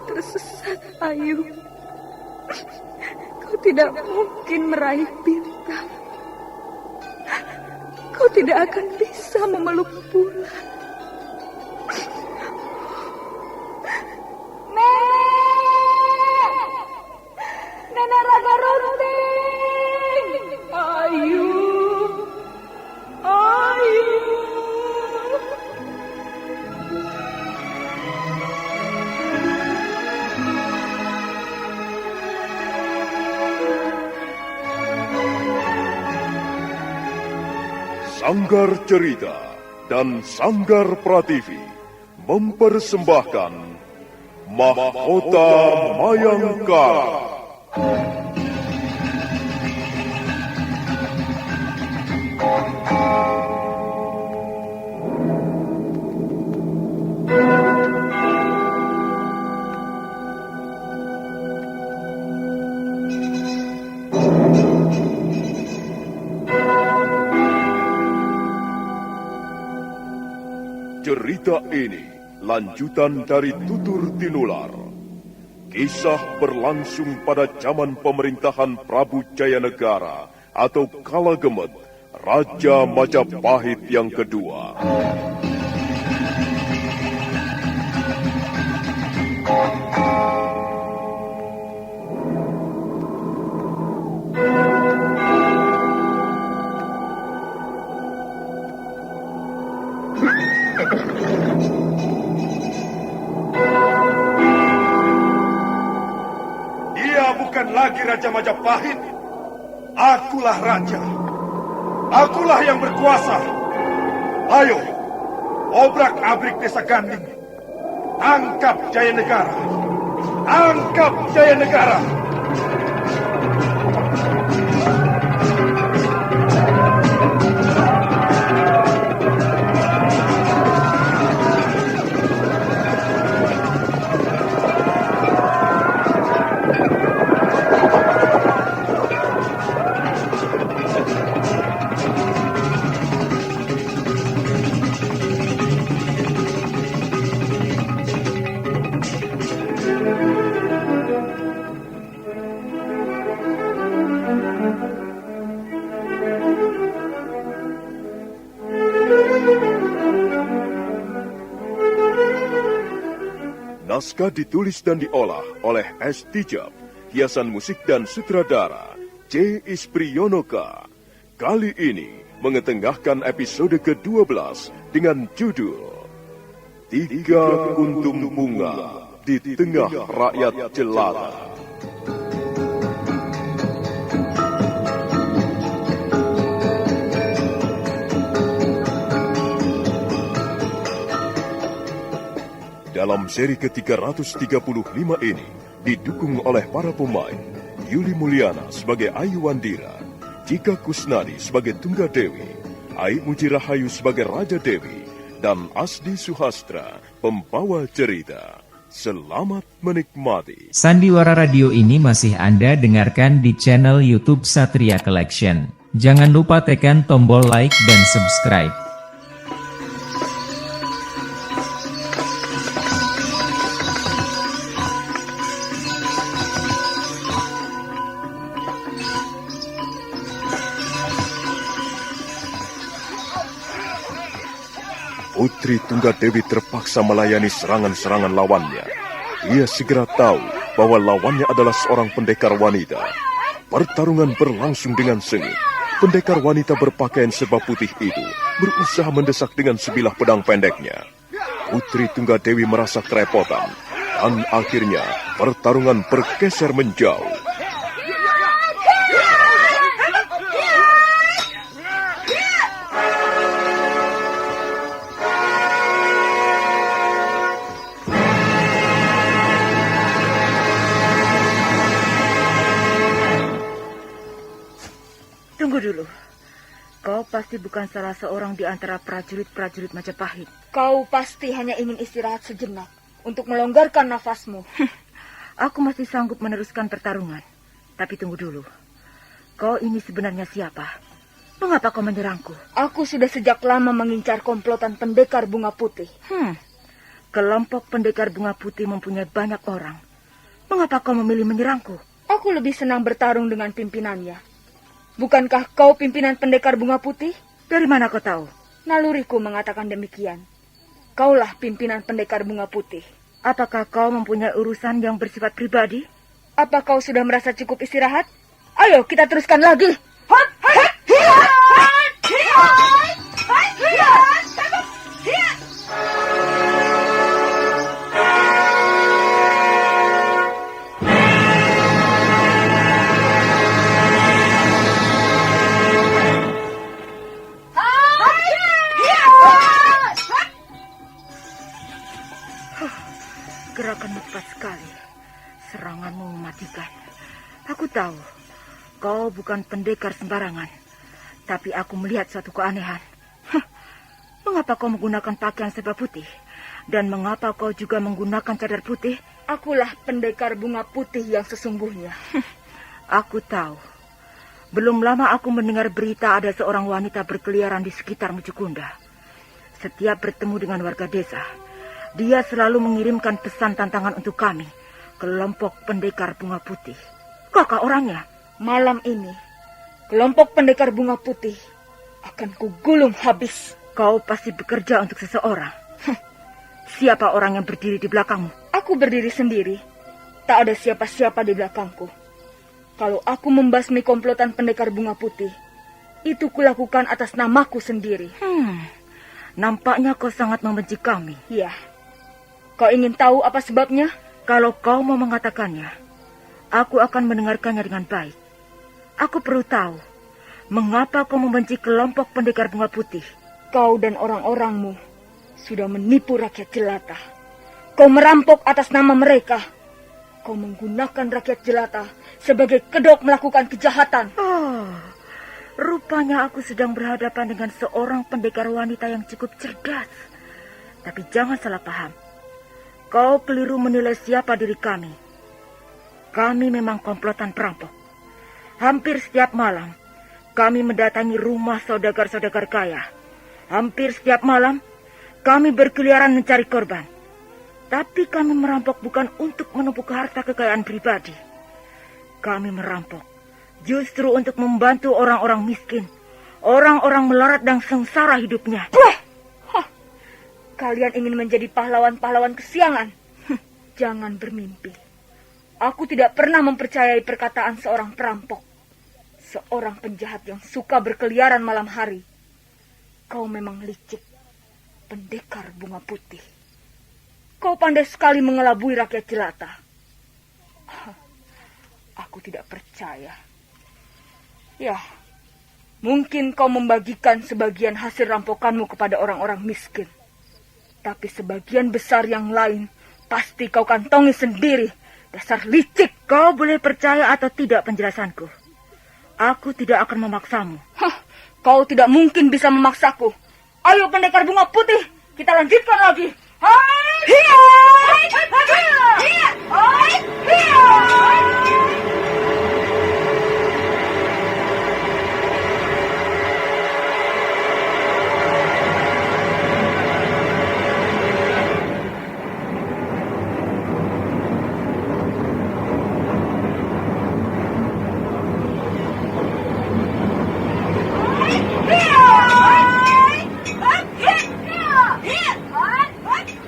tersesat, Ayu. Kau tidak mungkin meraih bintang. Kau tidak akan bisa memeluk bulan. Nenek Raga Runting! Ayu! Ayu! Sanggar Cerita dan Sanggar Prativi mempersembahkan Mahkota Mayangkara. Cerita ini lanjutan dari Tutur Tinular. Kisah berlangsung pada zaman pemerintahan Prabu Jayanegara atau Kala Gemet, Raja Majapahit yang kedua. Bukan lagi Raja Majapahit. Akulah raja. Akulah yang berkuasa. Ayo, obrak-abrik desa Ganding. Tangkap Jayanegara. Tangkap Jayanegara. Naskah ditulis dan diolah oleh S. Tijab, hiasan musik dan sutradara C. Isprionoka. Kali ini mengetengahkan episode ke-12 dengan judul Tiga Kuntum Bunga di Tengah Rakyat Jelata. Dalam seri ke-335 ini didukung oleh para pemain Yuli Mulyana sebagai Ayu Wandira, Cika Kusnadi sebagai Tunggadewi, Ai Mujirahayu sebagai Raja Dewi, dan Asdi Suhastra pembawa cerita. Selamat menikmati. Sandiwara Radio ini masih Anda dengarkan di channel YouTube Satria Collection. Jangan lupa tekan tombol like dan subscribe. Putri Tunggadewi terpaksa melayani serangan-serangan lawannya. Ia segera tahu bahwa lawannya adalah seorang pendekar wanita. Pertarungan berlangsung dengan sengit. Pendekar wanita berpakaian serba putih itu berusaha mendesak dengan sebilah pedang pendeknya. Putri Tunggadewi merasa kerepotan, dan akhirnya pertarungan bergeser menjauh. Tunggu dulu. Kau pasti bukan salah seorang di antara prajurit-prajurit Majapahit. Kau pasti hanya ingin istirahat sejenak untuk melonggarkan nafasmu. Aku masih sanggup meneruskan pertarungan. Tapi tunggu dulu. Kau ini sebenarnya siapa? Mengapa kau menyerangku? Aku sudah sejak lama mengincar komplotan pendekar bunga putih. Kelompok pendekar bunga putih mempunyai banyak orang. Mengapa kau memilih menyerangku? Aku lebih senang bertarung dengan pimpinannya. Bukankah kau pimpinan pendekar bunga putih? Dari mana kau tahu? Naluriku mengatakan demikian. Kaulah pimpinan pendekar bunga putih. Apakah kau mempunyai urusan yang bersifat pribadi? Apa kau sudah merasa cukup istirahat? Ayo kita teruskan lagi. Gerakan cepat sekali. Seranganmu mematikan. Aku tahu, kau bukan pendekar sembarangan. Tapi aku melihat suatu keanehan. Mengapa kau menggunakan pakaian serba putih? Dan mengapa kau juga menggunakan cadar putih? Akulah pendekar bunga putih yang sesungguhnya. Aku tahu. Belum lama aku mendengar berita ada seorang wanita berkeliaran di sekitar Mucukunda. Setiap bertemu dengan warga desa, dia selalu mengirimkan pesan tantangan untuk kami, kelompok pendekar bunga putih. Kakak orangnya? Malam ini, kelompok pendekar bunga putih akan kugulung habis. Kau pasti bekerja untuk seseorang. Siapa orang yang berdiri di belakangmu? Aku berdiri sendiri. Tak ada siapa-siapa di belakangku. Kalau aku membasmi komplotan pendekar bunga putih, itu kulakukan atas namaku sendiri. Nampaknya kau sangat membenci kami. Iya. Kau ingin tahu apa sebabnya? Kalau kau mau mengatakannya, aku akan mendengarkannya dengan baik. Aku perlu tahu, mengapa kau membenci kelompok pendekar bunga putih? Kau dan orang-orangmu sudah menipu rakyat jelata. Kau merampok atas nama mereka. Kau menggunakan rakyat jelata sebagai kedok melakukan kejahatan. Oh, rupanya aku sedang berhadapan dengan seorang pendekar wanita yang cukup cerdas. Tapi jangan salah paham. Kau keliru menilai siapa diri kami. Kami memang komplotan perampok. Hampir setiap malam, kami mendatangi rumah saudagar-saudagar kaya. Hampir setiap malam, kami berkeliaran mencari korban. Tapi kami merampok bukan untuk menumpuk harta kekayaan pribadi. Kami merampok justru untuk membantu orang-orang miskin. Orang-orang melarat dan sengsara hidupnya. Kalian ingin menjadi pahlawan-pahlawan kesiangan? Jangan bermimpi. Aku tidak pernah mempercayai perkataan seorang perampok. Seorang penjahat yang suka berkeliaran malam hari. Kau memang licik, pendekar bunga putih. Kau pandai sekali mengelabui rakyat jelata. Aku tidak percaya. Ya, mungkin kau membagikan sebagian hasil rampokanmu kepada orang-orang miskin. Tapi sebagian besar yang lain pasti kau kantongi sendiri. Dasar licik. Kau boleh percaya atau tidak penjelasanku. Aku tidak akan memaksamu. Kau tidak mungkin bisa memaksaku. Ayo pendekar bunga putih, kita lanjutkan lagi.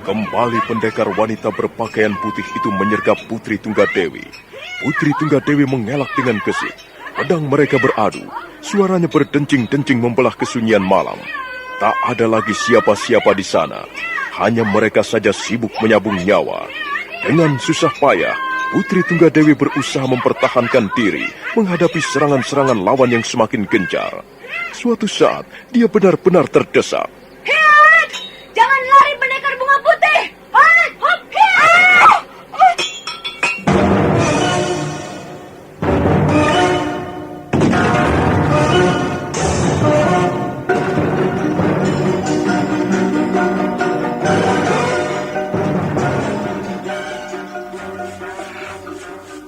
Kembali pendekar wanita berpakaian putih itu menyergap Putri Tunggadewi. Putri Tunggadewi mengelak dengan gesit. Pedang mereka beradu. Suaranya berdencing-dencing membelah kesunyian malam. Tak ada lagi siapa-siapa di sana. Hanya mereka saja sibuk menyabung nyawa. Dengan susah payah, Putri Tunggadewi berusaha mempertahankan diri menghadapi serangan-serangan lawan yang semakin gencar. Suatu saat, dia benar-benar terdesak. Jangan lari pendekar bunga putih!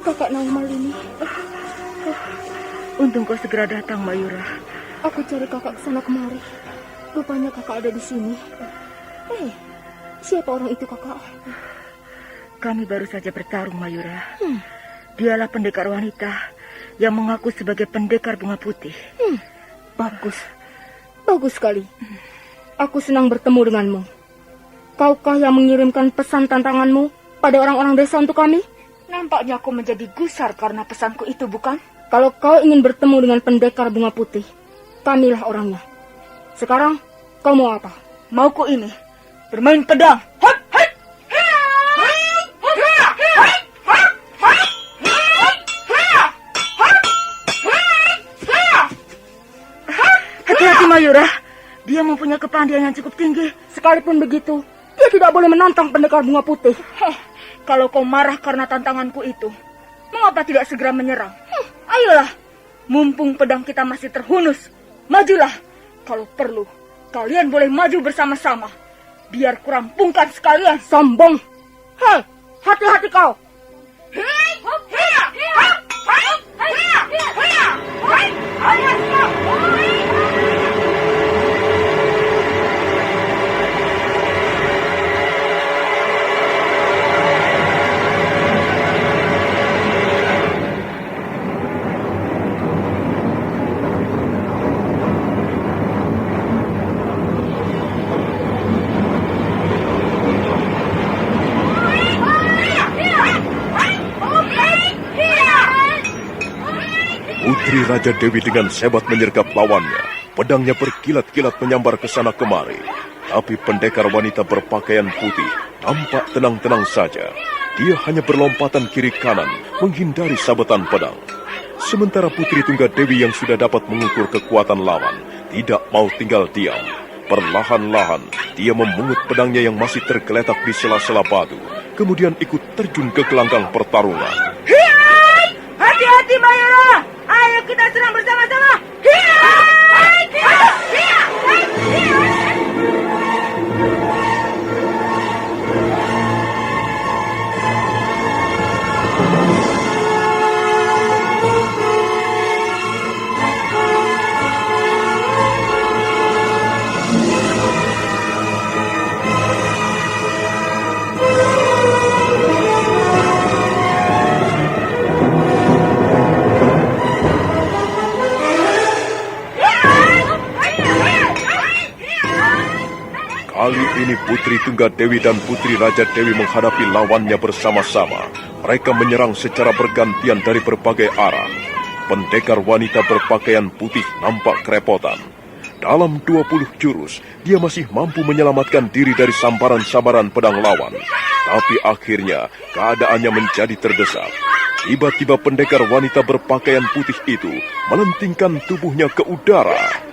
Kakak Naumalini. Untung kau segera datang, Mayura. Aku cari kakak kesana kemari. Rupanya kakak ada di sini. Siapa orang itu, Kakak? Kami baru saja bertarung, Mayura. Dialah pendekar wanita yang mengaku sebagai pendekar bunga putih. Bagus. Bagus sekali. Aku senang bertemu denganmu. Kaukah yang mengirimkan pesan tantanganmu pada orang-orang desa untuk kami? Nampaknya aku menjadi gusar karena pesanku itu, bukan? Kalau kau ingin bertemu dengan pendekar bunga putih, kamilah orangnya. Sekarang, kau mau apa? Mauku ini, bermain pedang. Hati-hati, Mayura. Dia mempunyai kepandaian yang cukup tinggi. Sekalipun begitu, dia tidak boleh menantang pendekar bunga putih. Kalau kau marah karena tantanganku itu, mengapa tidak segera menyerang? Ayolah, mumpung pedang kita masih terhunus. Majulah. Kalau perlu, kalian boleh maju bersama-sama. Biar kurampungkan sekalian. Sombong. Hei, hati-hati kau. Putri Raja Dewi dengan sebat menyergap lawannya. Pedangnya berkilat-kilat menyambar ke sana kemari. Tapi pendekar wanita berpakaian putih tampak tenang-tenang saja. Dia hanya berlompatan kiri kanan menghindari sabetan pedang. Sementara Putri Tunggadewi yang sudah dapat mengukur kekuatan lawan tidak mau tinggal diam. Perlahan-lahan dia memungut pedangnya yang masih tergeletak di sela-sela batu. Kemudian ikut terjun ke gelanggang pertarungan. Hati-hati, Mayura. Ayo kita serang bersama-sama. Kali ini Putri Tunggadewi dan Putri Raja Dewi menghadapi lawannya bersama-sama. Mereka menyerang secara bergantian dari berbagai arah. Pendekar wanita berpakaian putih nampak kerepotan. Dalam 20 jurus, dia masih mampu menyelamatkan diri dari sambaran-sambaran pedang lawan. Tapi akhirnya, keadaannya menjadi terdesak. Tiba-tiba pendekar wanita berpakaian putih itu melentingkan tubuhnya ke udara.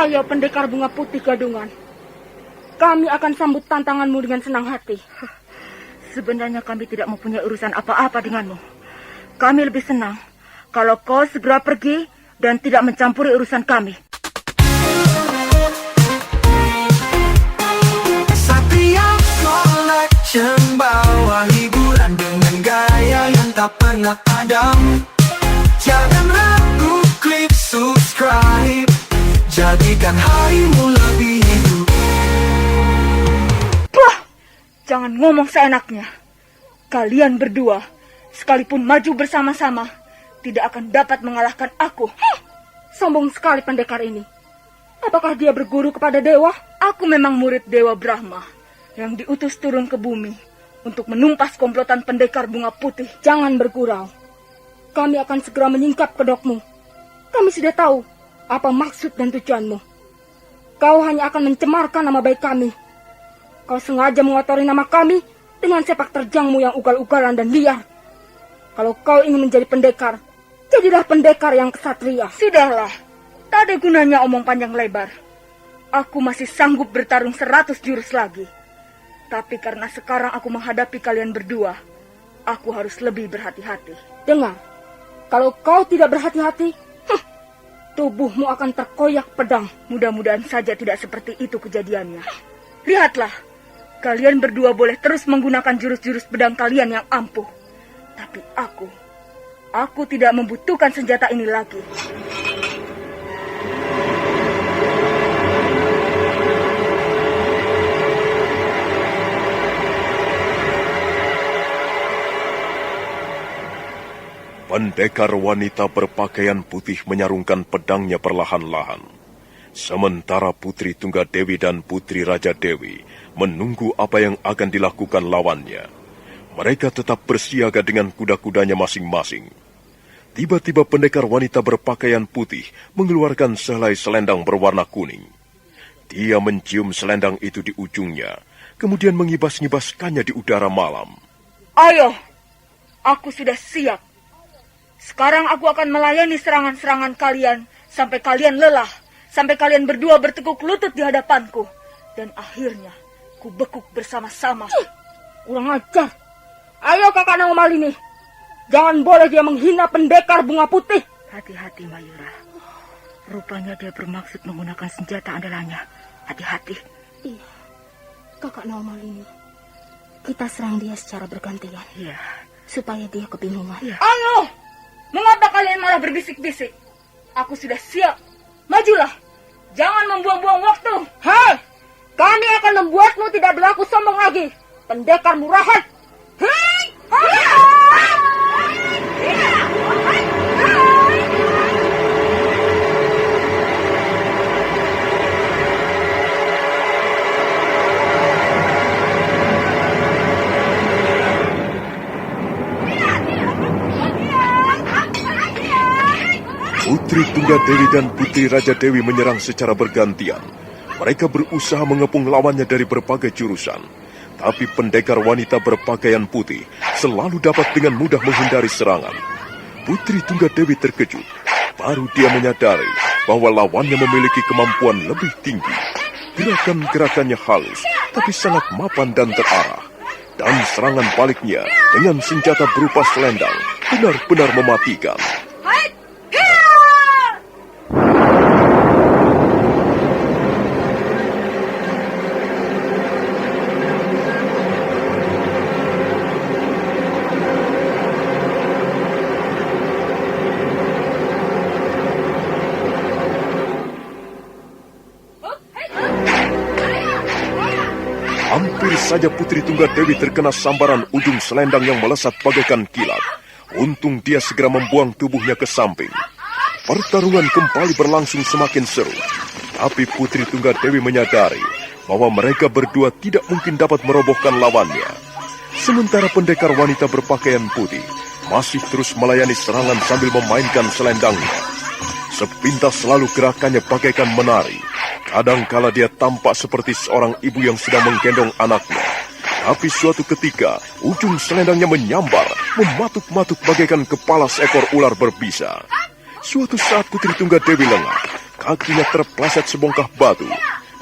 Ayo pendekar bunga putih gadungan. Kami akan sambut tantanganmu dengan senang hati. Sebenarnya kami tidak mempunyai urusan apa-apa denganmu. Kami lebih senang kalau kau segera pergi dan tidak mencampuri urusan kami. Satria Collection bawa hiburan dengan gaya yang tak pernah padam. Jangan ragu, klik subscribe. Jadikan harimu lebih hidup. Wah, jangan ngomong seenaknya. Kalian berdua, sekalipun maju bersama-sama, tidak akan dapat mengalahkan aku. Sombong sekali pendekar ini. Apakah dia berguru kepada dewa? Aku memang murid Dewa Brahma yang diutus turun ke bumi untuk menumpas komplotan pendekar bunga putih. Jangan bergurau. Kami akan segera menyingkap kedokmu. Kami sudah tahu apa maksud dan tujuanmu. Kau hanya akan mencemarkan nama baik kami. Kau sengaja mengotori nama kami dengan sepak terjangmu yang ugal-ugalan dan liar. Kalau kau ingin menjadi pendekar, jadilah pendekar yang kesatria. Sudahlah, tak ada gunanya omong panjang lebar. Aku masih sanggup bertarung 100 jurus lagi. Tapi karena sekarang aku menghadapi kalian berdua, aku harus lebih berhati-hati. Dengar, kalau kau tidak berhati-hati, tubuhmu akan terkoyak pedang. Mudah-mudahan saja tidak seperti itu kejadiannya. Lihatlah, kalian berdua boleh terus menggunakan jurus-jurus pedang kalian yang ampuh. Tapi aku tidak membutuhkan senjata ini lagi. Pendekar wanita berpakaian putih menyarungkan pedangnya perlahan-lahan. Sementara Putri Tunggadewi dan Putri Raja Dewi menunggu apa yang akan dilakukan lawannya. Mereka tetap bersiaga dengan kuda-kudanya masing-masing. Tiba-tiba pendekar wanita berpakaian putih mengeluarkan sehelai selendang berwarna kuning. Dia mencium selendang itu di ujungnya, kemudian mengibas-ngibaskannya di udara malam. Ayo, aku sudah siap. Sekarang aku akan melayani serangan-serangan kalian sampai kalian lelah, sampai kalian berdua bertekuk lutut di hadapanku. Dan akhirnya, ku bekuk bersama-sama. Kurang ajar. Ayo Kakak Naomalini. Jangan boleh dia menghina pendekar bunga putih. Hati-hati Mayura. Rupanya dia bermaksud menggunakan senjata andalannya. Hati-hati. Iya, Kakak Naomalini. Kita serang dia secara bergantian. Iya. Supaya dia kebingungan. Iya. Ayo! Mengapa kalian malah berbisik-bisik? Aku sudah siap. Majulah. Jangan membuang-buang waktu. Hei! Kami akan membuatmu tidak berlaku sombong lagi. Pendekar murahan. Hei! Putri Tunggadewi dan Putri Raja Dewi menyerang secara bergantian. Mereka berusaha mengepung lawannya dari berbagai jurusan. Tapi pendekar wanita berpakaian putih selalu dapat dengan mudah menghindari serangan. Putri Tunggadewi terkejut. Baru dia menyadari bahwa lawannya memiliki kemampuan lebih tinggi. Gerakan-gerakannya halus, tapi sangat mapan dan terarah. Dan serangan baliknya dengan senjata berupa selendang benar-benar mematikan. Hampir saja Putri Tunggadewi terkena sambaran ujung selendang yang melesat bagaikan kilat. Untung dia segera membuang tubuhnya ke samping. Pertarungan kembali berlangsung semakin seru. Tapi Putri Tunggadewi menyadari bahwa mereka berdua tidak mungkin dapat merobohkan lawannya. Sementara pendekar wanita berpakaian putih masih terus melayani serangan sambil memainkan selendangnya. Sepintas selalu gerakannya bagaikan menari. Kadangkala dia tampak seperti seorang ibu yang sedang menggendong anaknya. Tapi suatu ketika, ujung selendangnya menyambar, mematuk-matuk bagaikan kepala seekor ular berbisa. Suatu saat Putri Tunggadewi lengah, kakinya terpleset sebongkah batu.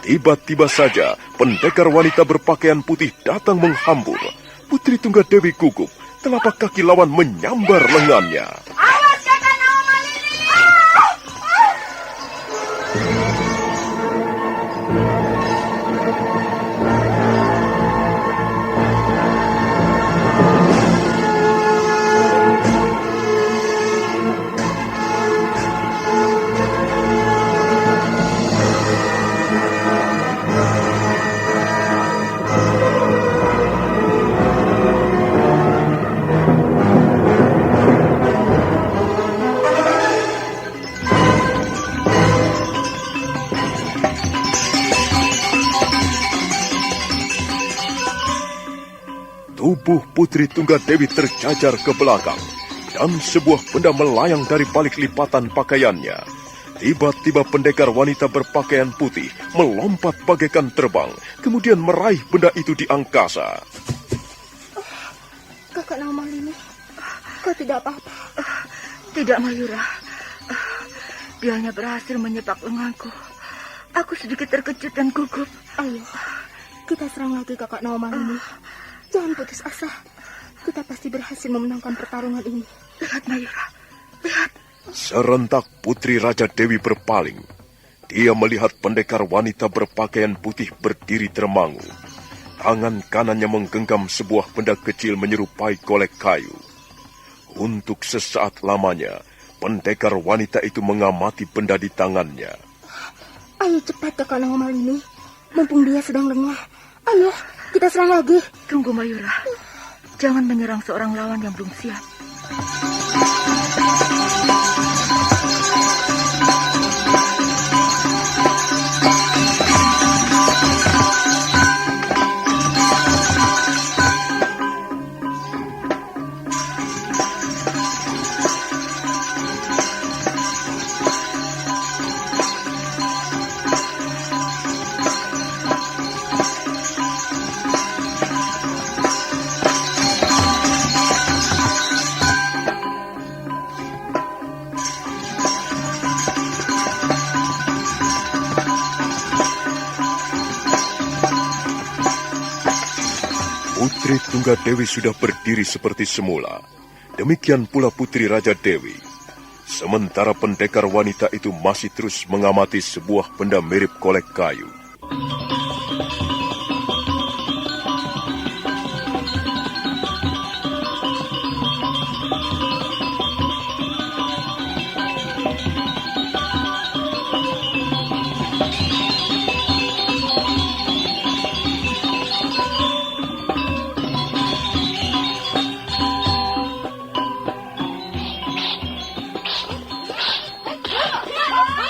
Tiba-tiba saja, pendekar wanita berpakaian putih datang menghambur. Putri Tunggadewi gugup, telapak kaki lawan menyambar lengannya. Awas Kakak Naomalini! Tubuh Putri Tunggadewi tercajar ke belakang, dan sebuah benda melayang dari balik lipatan pakaiannya. Tiba-tiba pendekar wanita berpakaian putih melompat bagaikan terbang, kemudian meraih benda itu di angkasa. Kakak Naomalini, kau tidak apa-apa. Tidak, Mayura. Dia hanya berhasil menyepak lenganku. Aku sedikit terkejut dan gugup. Ayo, kita serang lagi Kakak Naomalini. Jangan putus asa. Kita pasti berhasil memenangkan pertarungan ini. Lihat, Mayura. Lihat. Serentak Putri Raja Dewi berpaling. Dia melihat pendekar wanita berpakaian putih berdiri termangu. Tangan kanannya menggenggam sebuah benda kecil menyerupai golek kayu. Untuk sesaat lamanya, pendekar wanita itu mengamati benda di tangannya. Ayo cepat Kakak Naomalini. Mumpung dia sedang lengah. Ayo, kita serang lagi. Tunggu Mayura. Jangan menyerang seorang lawan yang belum siap. Putri Tunggadewi sudah berdiri seperti semula. Demikian pula Putri Raja Dewi. Sementara pendekar wanita itu masih terus mengamati sebuah benda mirip golek kayu.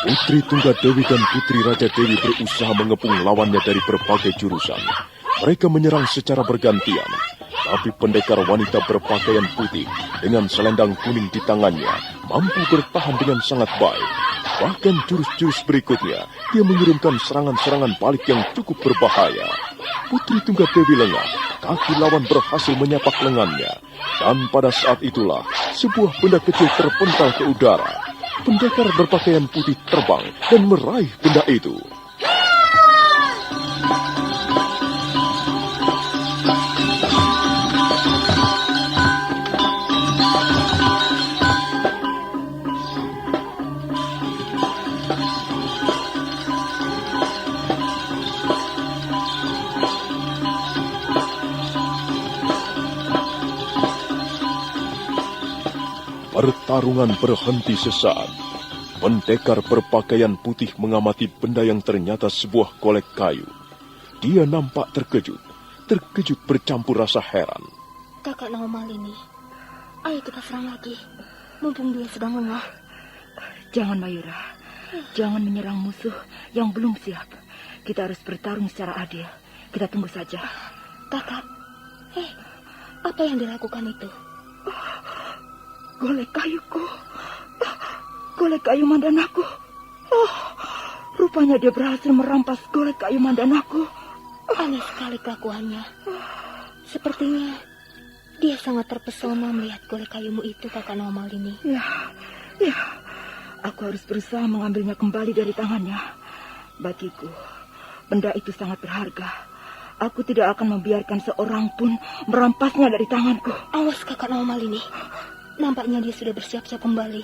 Putri Tunggadewi dan Putri Raja Dewi berusaha mengepung lawannya dari berbagai jurusan. Mereka menyerang secara bergantian, tapi pendekar wanita berpakaian putih dengan selendang kuning di tangannya mampu bertahan dengan sangat baik. Bahkan jurus-jurus berikutnya, dia mengirimkan serangan-serangan balik yang cukup berbahaya. Putri Tunggadewi lengah, kaki lawan berhasil menyapak lengannya. Dan pada saat itulah, sebuah benda kecil terpental ke udara. Pendekar berpakaian putih terbang dan meraih benda itu. Pertarungan berhenti sesaat. Pendekar berpakaian putih mengamati benda yang ternyata sebuah golek kayu. Dia nampak terkejut bercampur rasa heran. Kakak Naomalini, ayo kita serang lagi. Mumpung dia sedang lengah. Jangan Mayura. Jangan menyerang musuh yang belum siap. Kita harus bertarung secara adil. Kita tunggu saja. Kakak, apa yang dilakukan itu? Golek kayuku. Golek kayu mandanaku. Oh, rupanya dia berhasil merampas golek kayu mandanaku. Aneh sekali kelakuannya. Sepertinya dia sangat terpesona melihat golek kayumu itu, Kakak Naomalini. Ya. Aku harus berusaha mengambilnya kembali dari tangannya. Bagiku, benda itu sangat berharga. Aku tidak akan membiarkan seorang pun merampasnya dari tanganku. Awas Kakak Naomalini. Nampaknya dia sudah bersiap-siap kembali.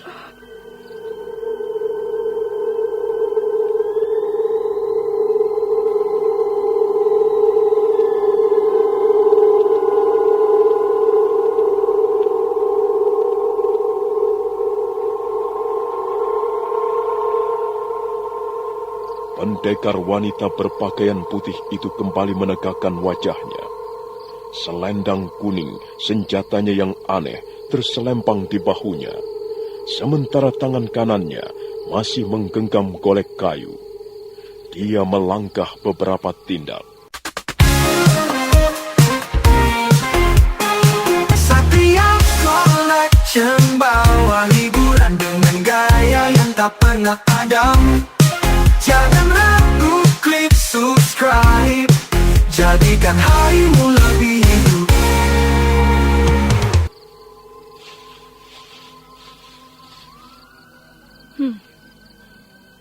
Pendekar wanita berpakaian putih itu kembali menegakkan wajahnya. Selendang kuning, senjatanya yang aneh, terselempang di bahunya. Sementara tangan kanannya masih menggenggam golek kayu. Dia melangkah beberapa tindak. Satria Collection bawa hiburan dengan gaya yang tak pernah padam. Jangan ragu, klik subscribe. Jadikan harimu lebih hidup.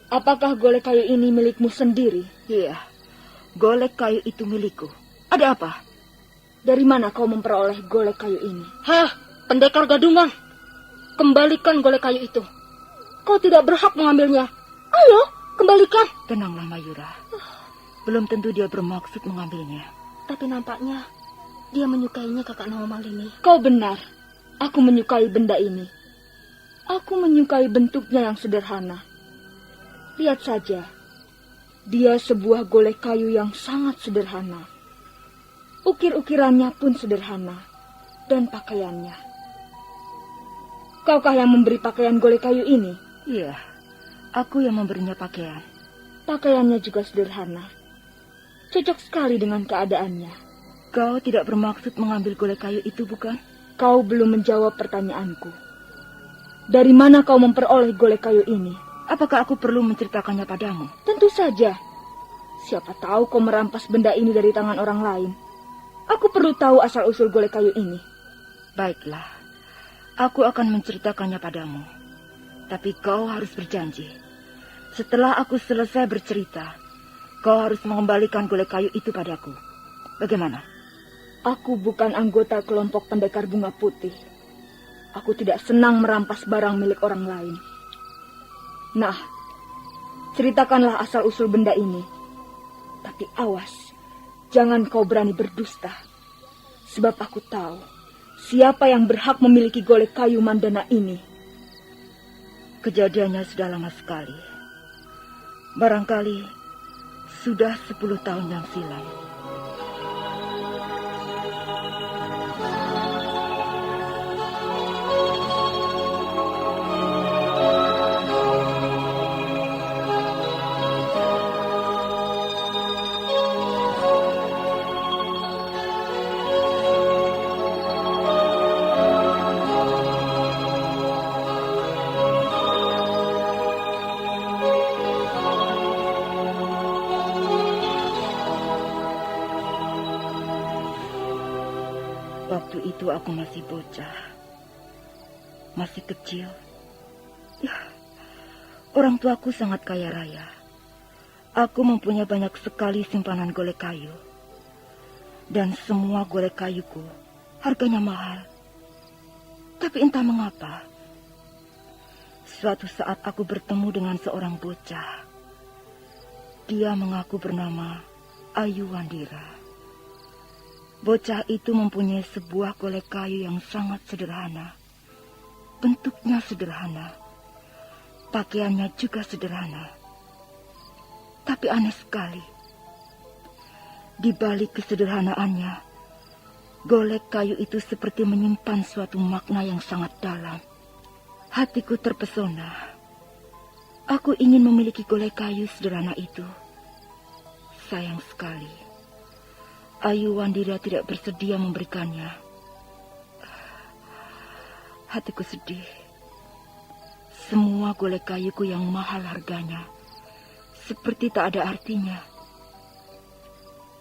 Apakah golek kayu ini milikmu sendiri? Iya, golek kayu itu milikku. Ada apa? Dari mana kau memperoleh golek kayu ini? Hah, pendekar gadungan. Kembalikan golek kayu itu. Kau tidak berhak mengambilnya. Ayo, kembalikan. Tenanglah Mayura. Belum tentu dia bermaksud mengambilnya. Tapi nampaknya dia menyukainya, Kakak Naomalini. Kau benar. Aku menyukai benda ini. Aku menyukai bentuknya yang sederhana. Lihat saja. Dia sebuah golek kayu yang sangat sederhana. Ukir-ukirannya pun sederhana. Dan pakaiannya. Kaukah yang memberi pakaian golek kayu ini? Iya, aku yang memberinya pakaian. Pakaiannya juga sederhana. Cocok sekali dengan keadaannya. Kau tidak bermaksud mengambil golek kayu itu, bukan? Kau belum menjawab pertanyaanku. Dari mana kau memperoleh golek kayu ini? Apakah aku perlu menceritakannya padamu? Tentu saja. Siapa tahu kau merampas benda ini dari tangan orang lain. Aku perlu tahu asal-usul golek kayu ini. Baiklah, aku akan menceritakannya padamu. Tapi kau harus berjanji. Setelah aku selesai bercerita, kau harus mengembalikan golek kayu itu padaku. Bagaimana? Aku bukan anggota kelompok pendekar bunga putih. Aku tidak senang merampas barang milik orang lain. Nah, ceritakanlah asal-usul benda ini. Tapi awas, jangan kau berani berdusta. Sebab aku tahu siapa yang berhak memiliki golek kayu mandana ini. Kejadiannya sudah lama sekali. Barangkali sudah 10 tahun yang silam. Waktu itu aku masih bocah. Masih kecil. Ya, orang tuaku sangat kaya raya. Aku mempunyai banyak sekali simpanan golek kayu. Dan semua golek kayuku harganya mahal. Tapi entah mengapa, suatu saat aku bertemu dengan seorang bocah. Dia mengaku bernama Ayu Wandira. Bocah itu mempunyai sebuah golek kayu yang sangat sederhana. Bentuknya sederhana. Pakaiannya juga sederhana. Tapi aneh sekali. Di balik kesederhanaannya, golek kayu itu seperti menyimpan suatu makna yang sangat dalam. Hatiku terpesona. Aku ingin memiliki golek kayu sederhana itu. Sayang sekali, Ayu Wandira tidak bersedia memberikannya. Hatiku sedih. Semua golek kayuku yang mahal harganya seperti tak ada artinya.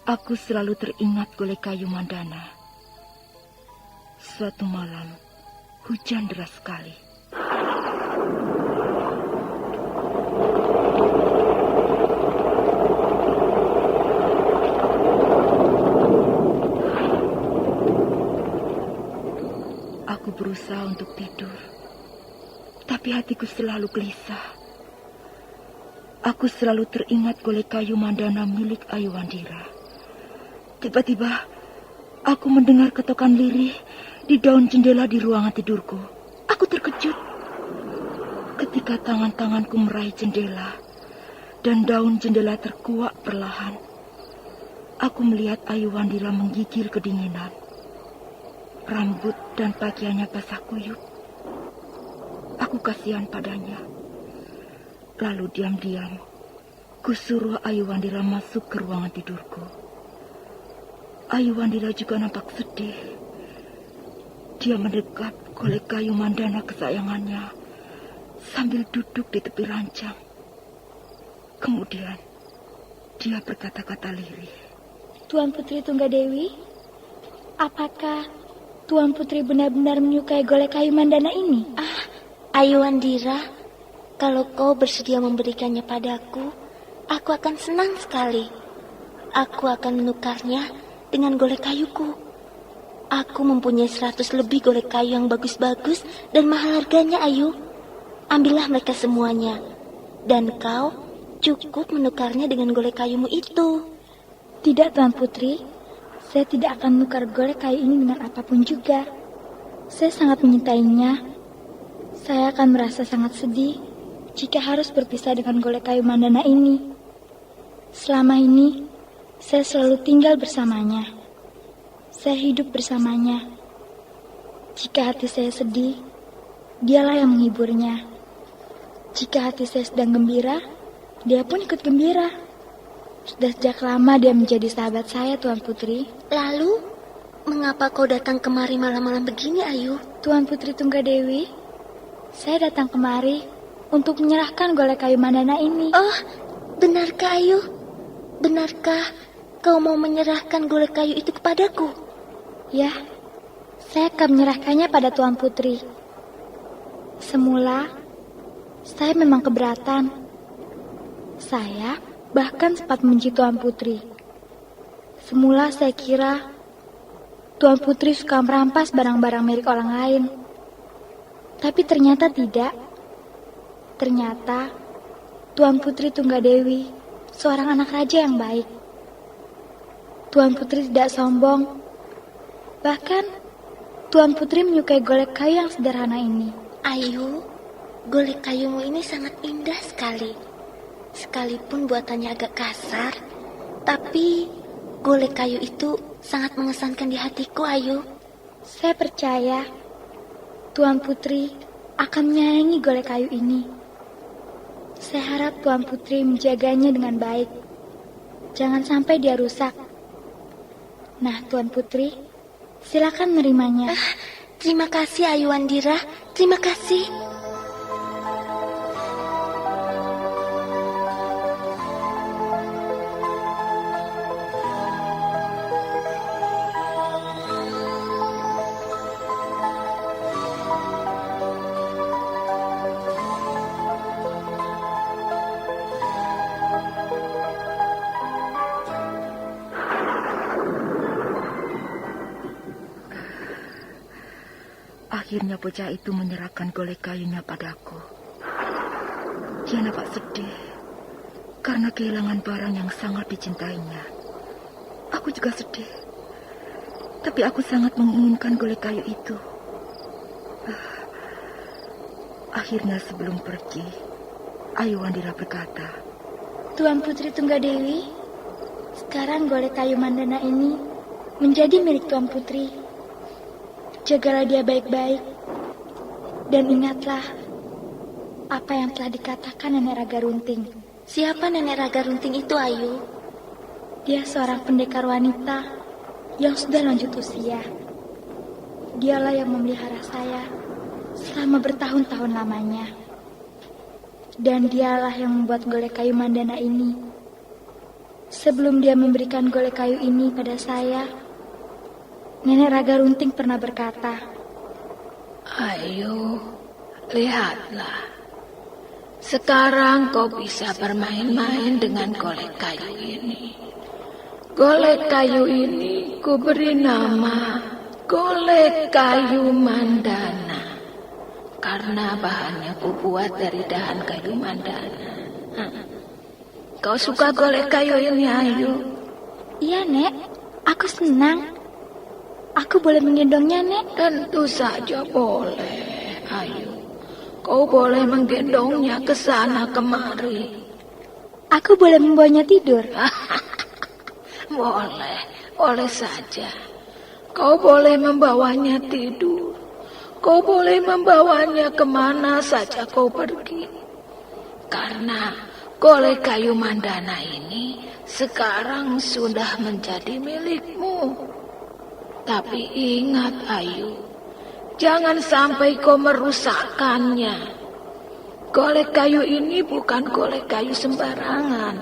Aku selalu teringat golek kayu mandana. Suatu malam, hujan deras sekali. Aku berusaha untuk tidur, tapi hatiku selalu gelisah. Aku selalu teringat golek kayu mandana milik Ayu Wandira. Tiba-tiba, aku mendengar ketokan lirih di daun jendela di ruangan tidurku. Aku terkejut ketika tangan-tanganku meraih jendela dan daun jendela terkuak perlahan. Aku melihat Ayu Wandira menggigil kedinginan. Rambut dan pakaiannya basah kuyup. Aku kasihan padanya. Lalu diam-diam, kusuruh Ayu Wandira masuk ke ruangan tidurku. Ayu Wandira juga nampak sedih. Dia mendekat golek kayu mandana kesayangannya sambil duduk di tepi ranjang. Kemudian, dia berkata-kata lirih. Tuan Putri Tunggadewi, apakah Tuan Putri benar-benar menyukai golek kayu mandana ini? Ayu Wandira, kalau kau bersedia memberikannya padaku, aku akan senang sekali. Aku akan menukarnya dengan golek kayuku. Aku mempunyai 100 lebih golek kayu yang bagus-bagus dan mahal harganya, Ayu. ambillah mereka semuanya. Dan kau cukup menukarnya dengan golek kayumu itu. Tidak, Tuan Putri. Saya tidak akan menukar golek kayu ini dengan apapun juga. Saya sangat menyintainya. Saya akan merasa sangat sedih jika harus berpisah dengan golek kayu Mandana ini. Selama ini, saya selalu tinggal bersamanya. Saya hidup bersamanya. Jika hati saya sedih, dialah yang menghiburnya. Jika hati saya sedang gembira, dia pun ikut gembira. Sudah sejak lama dia menjadi sahabat saya, Tuan Putri. Lalu, mengapa kau datang kemari malam-malam begini, Ayu? Tuan Putri Tunggadewi, saya datang kemari untuk menyerahkan golek kayu Mandana ini. Oh, benarkah, Ayu? Benarkah kau mau menyerahkan golek kayu itu kepadaku? Ya, saya akan menyerahkannya pada Tuan Putri. Semula, saya memang keberatan. Saya bahkan sempat membenci Tuan Putri. Semula saya kira Tuan Putri suka merampas barang-barang milik orang lain. Tapi ternyata tidak. Ternyata Tuan Putri Tunggadewi seorang anak raja yang baik. Tuan Putri tidak sombong. Bahkan Tuan Putri menyukai golek kayu yang sederhana ini. Ayu, golek kayumu ini sangat indah sekali. Sekalipun buatannya agak kasar, tapi golek kayu itu sangat mengesankan di hatiku, Ayu. Saya percaya Tuan Putri akan menyayangi golek kayu ini. Saya harap Tuan Putri menjaganya dengan baik. Jangan sampai dia rusak. Nah, Tuan Putri, silakan menerimanya. Terima kasih, Ayu Wandira. Terima kasih. Akhirnya bocah itu menyerahkan golek kayunya padaku. Dia nampak sedih karena kehilangan barang yang sangat dicintainya. Aku juga sedih, tapi aku sangat menginginkan golek kayu itu. Akhirnya sebelum pergi, Ayu Wandira berkata, Tuan Putri Tunggadewi, sekarang golek kayu Mandana ini menjadi milik Tuan Putri. Jagalah dia baik-baik. Dan ingatlah apa yang telah dikatakan Nenek Raga Runting. Siapa Nenek Raga Runting itu, Ayu? Dia seorang pendekar wanita yang sudah lanjut usia. Dialah yang memelihara saya selama bertahun-tahun lamanya. Dan dialah yang membuat golek kayu Mandana ini. Sebelum dia memberikan golek kayu ini pada saya, Nenek Raga Runting pernah berkata, Ayo, lihatlah. Sekarang kau bisa bermain-main dengan golek kayu ini. Golek kayu ini ku beri nama golek kayu Mandana. Karena bahannya ku buat dari dahan kayu Mandana. Kau suka golek kayu ini, Ayu? Iya, Nek. Aku senang. Aku boleh menggendongnya, Nek? Tentu saja boleh, Ayu. Kau boleh menggendongnya ke sana kemari. Aku boleh membawanya tidur? Boleh saja. Kau boleh membawanya tidur. Kau boleh membawanya kemana saja kau pergi. Karena golek kayu Mandana ini sekarang sudah menjadi milikmu. Tapi ingat, Ayu, jangan sampai kau merusakkannya. Golek kayu ini bukan golek kayu sembarangan.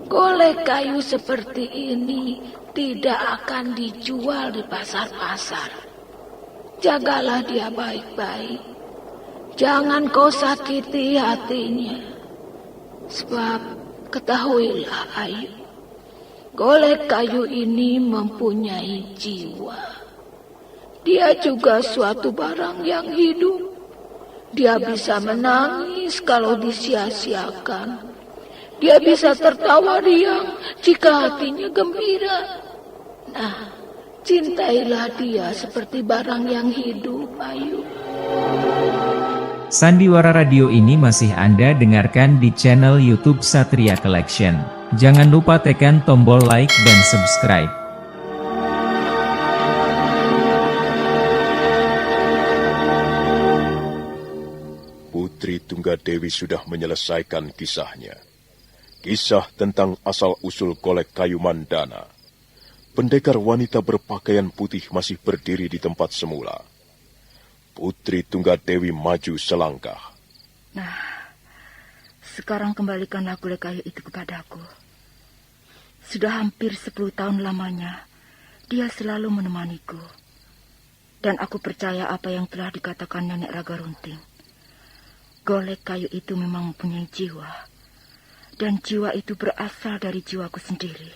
Golek kayu seperti ini tidak akan dijual di pasar-pasar. Jagalah dia baik-baik. Jangan kau sakiti hatinya. Sebab ketahuilah, Ayu, golek kayu ini mempunyai jiwa. Dia juga suatu barang yang hidup. Dia bisa menangis kalau disia-siakan. Dia bisa tertawa riang jika hatinya gembira. Nah, cintailah dia seperti barang yang hidup, Ayu. Sandiwara radio ini masih Anda dengarkan di channel YouTube Satria Collection. Jangan lupa tekan tombol like dan subscribe. Putri Tunggadewi sudah menyelesaikan kisahnya. Kisah tentang asal-usul golek kayu Mandana. Pendekar wanita berpakaian putih masih berdiri di tempat semula. Putri Tunggadewi maju selangkah. Nah, sekarang kembalikanlah golek kayu itu kepadaku. Sudah hampir 10 tahun lamanya, dia selalu menemaniku. Dan aku percaya apa yang telah dikatakan Nenek Raga Runting. Golek kayu itu memang mempunyai jiwa. Dan jiwa itu berasal dari jiwaku sendiri.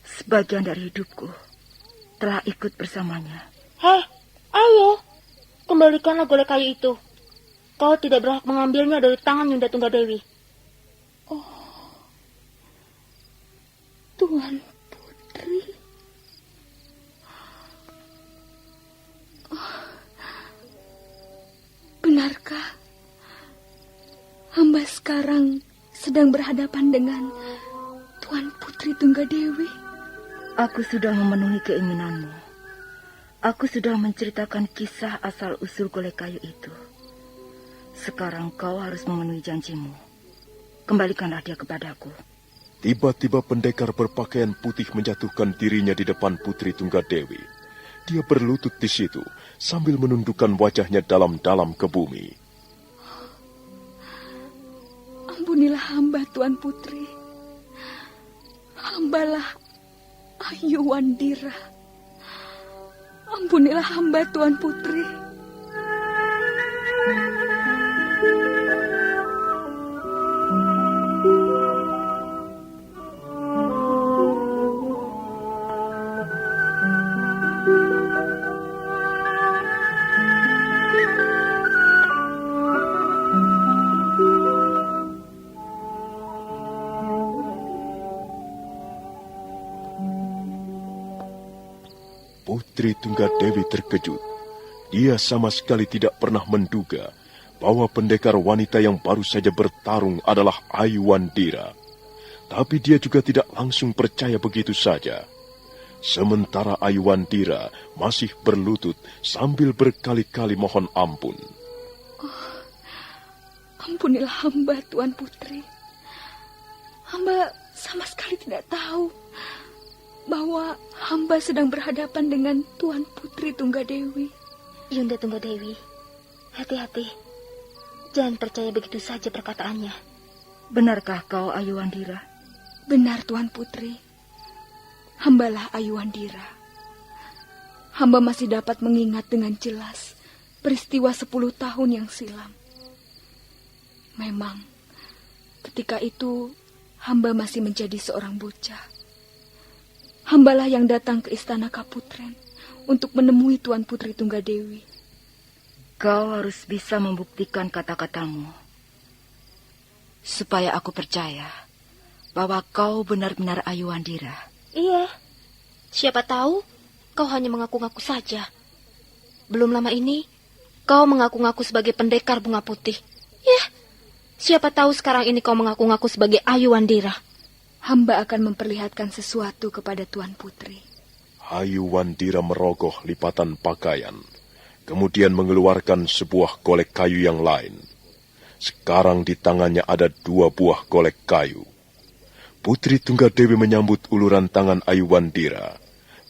Sebagian dari hidupku telah ikut bersamanya. Hei, ayo, kembalikanlah golek kayu itu. Kau tidak berhak mengambilnya dari tangan Yunda Tunggadewi. Tuan Putri. Benarkah hamba sekarang sedang berhadapan dengan Tuan Putri Tunggadewi? Aku sudah memenuhi keinginanmu. Aku sudah menceritakan kisah asal-usul golek kayu itu. Sekarang kau harus memenuhi janjimu. Kembalikanlah dia kepadaku. Tiba-tiba pendekar berpakaian putih menjatuhkan dirinya di depan Putri Tunggadewi. Dia berlutut di situ sambil menundukkan wajahnya dalam-dalam ke bumi. Ampunilah hamba, Tuan Putri. Hambalah Ayu Wandira. Ampunilah hamba, Tuan Putri. Putri Tunggadewi terkejut. Dia sama sekali tidak pernah menduga bahwa pendekar wanita yang baru saja bertarung adalah Ayu Wandira. Tapi dia juga tidak langsung percaya begitu saja. Sementara Ayu Wandira masih berlutut sambil berkali-kali mohon ampun. Ampunilah hamba, Tuan Putri. Hamba sama sekali tidak tahu bahwa hamba sedang berhadapan dengan Tuan Putri Tunggadewi. Yunda Tunggadewi, hati-hati. Jangan percaya begitu saja perkataannya. Benarkah kau Ayu Wandira? Benar, Tuan Putri. Hambalah Ayu Wandira. Hamba masih dapat mengingat dengan jelas peristiwa 10 tahun yang silam. Memang, ketika itu hamba masih menjadi seorang bocah. Hambalah yang datang ke istana Kaputren untuk menemui Tuan Putri Tunggadewi. Kau harus bisa membuktikan kata-katamu. Supaya aku percaya bahwa kau benar-benar Ayu Wandira. Iya, siapa tahu kau hanya mengaku-ngaku saja. Belum lama ini, kau mengaku-ngaku sebagai pendekar bunga putih. Ya, siapa tahu sekarang ini kau mengaku-ngaku sebagai Ayu Wandira. Hamba akan memperlihatkan sesuatu kepada Tuan Putri. Ayu Wandira merogoh lipatan pakaian, kemudian mengeluarkan sebuah golek kayu yang lain. Sekarang di tangannya ada 2 buah golek kayu. Putri Tunggadewi menyambut uluran tangan Ayu Wandira,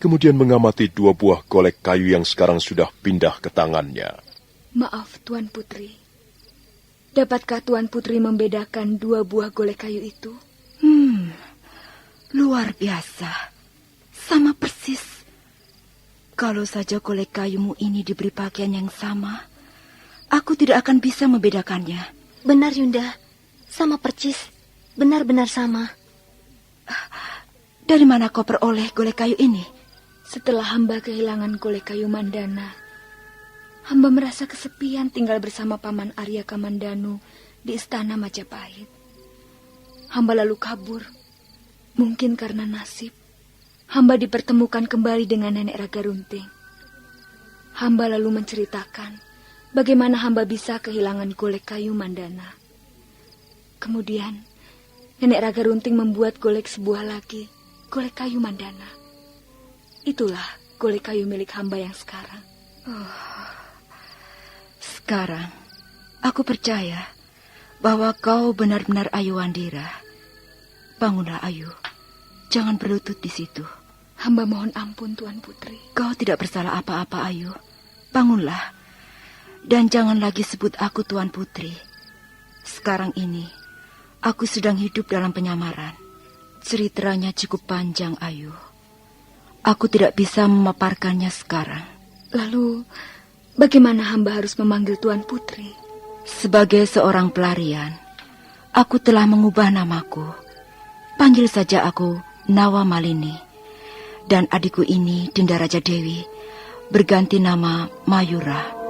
kemudian mengamati 2 buah golek kayu yang sekarang sudah pindah ke tangannya. Maaf, Tuan Putri. Dapatkah Tuan Putri membedakan 2 buah golek kayu itu? Luar biasa. Sama persis. Kalau saja golek kayumu ini diberi pakaian yang sama, aku tidak akan bisa membedakannya. Benar, Yunda. Sama percis. Benar-benar sama. Dari mana kau peroleh golek kayu ini? Setelah hamba kehilangan golek kayu Mandana, Hamba merasa kesepian tinggal bersama Paman Arya Kamandanu di istana Majapahit. Hamba lalu kabur. Mungkin karena nasib, hamba dipertemukan kembali dengan Nenek Raga Runting. Hamba lalu menceritakan bagaimana hamba bisa kehilangan golek kayu Mandana. Kemudian, Nenek Raga Runting membuat golek sebuah lagi, golek kayu Mandana. Itulah golek kayu milik hamba yang sekarang. Sekarang, aku percaya bahwa kau benar-benar Ayu Wandira. Bangunlah, Ayu. Jangan berlutut di situ. Hamba mohon ampun, Tuan Putri. Kau tidak bersalah apa-apa, Ayu. Bangunlah. Dan jangan lagi sebut aku Tuan Putri. Sekarang ini, aku sedang hidup dalam penyamaran. Ceritanya cukup panjang, Ayu. Aku tidak bisa memaparkannya sekarang. Lalu, bagaimana hamba harus memanggil Tuan Putri? Sebagai seorang pelarian, aku telah mengubah namaku. Panggil saja aku Nawa Malini. Dan adikku ini, Dinda Raja Dewi, berganti nama Mayura.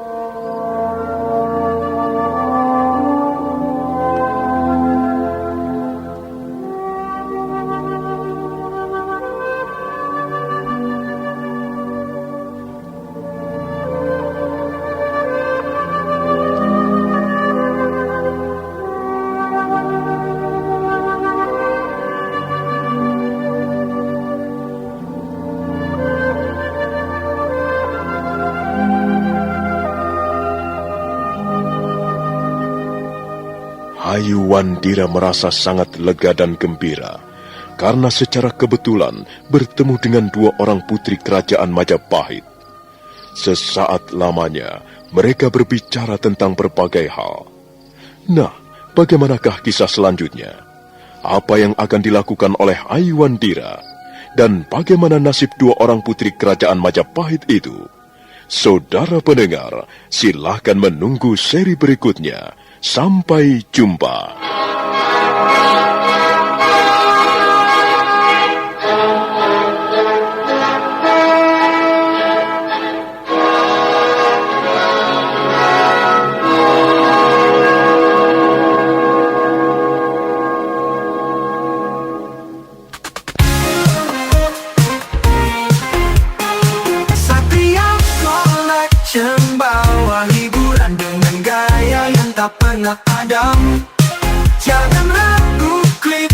Ayu Wandira merasa sangat lega dan gembira karena secara kebetulan bertemu dengan dua orang putri kerajaan Majapahit. Sesaat lamanya mereka berbicara tentang berbagai hal. Nah, bagaimanakah kisah selanjutnya? Apa yang akan dilakukan oleh Ayu Wandira? Dan bagaimana nasib dua orang putri kerajaan Majapahit itu? Saudara pendengar, silahkan menunggu seri berikutnya. Sampai jumpa. Satria Collection bawa hiburan dengan gaya yang tak pernah padam. Jangan ragu, klik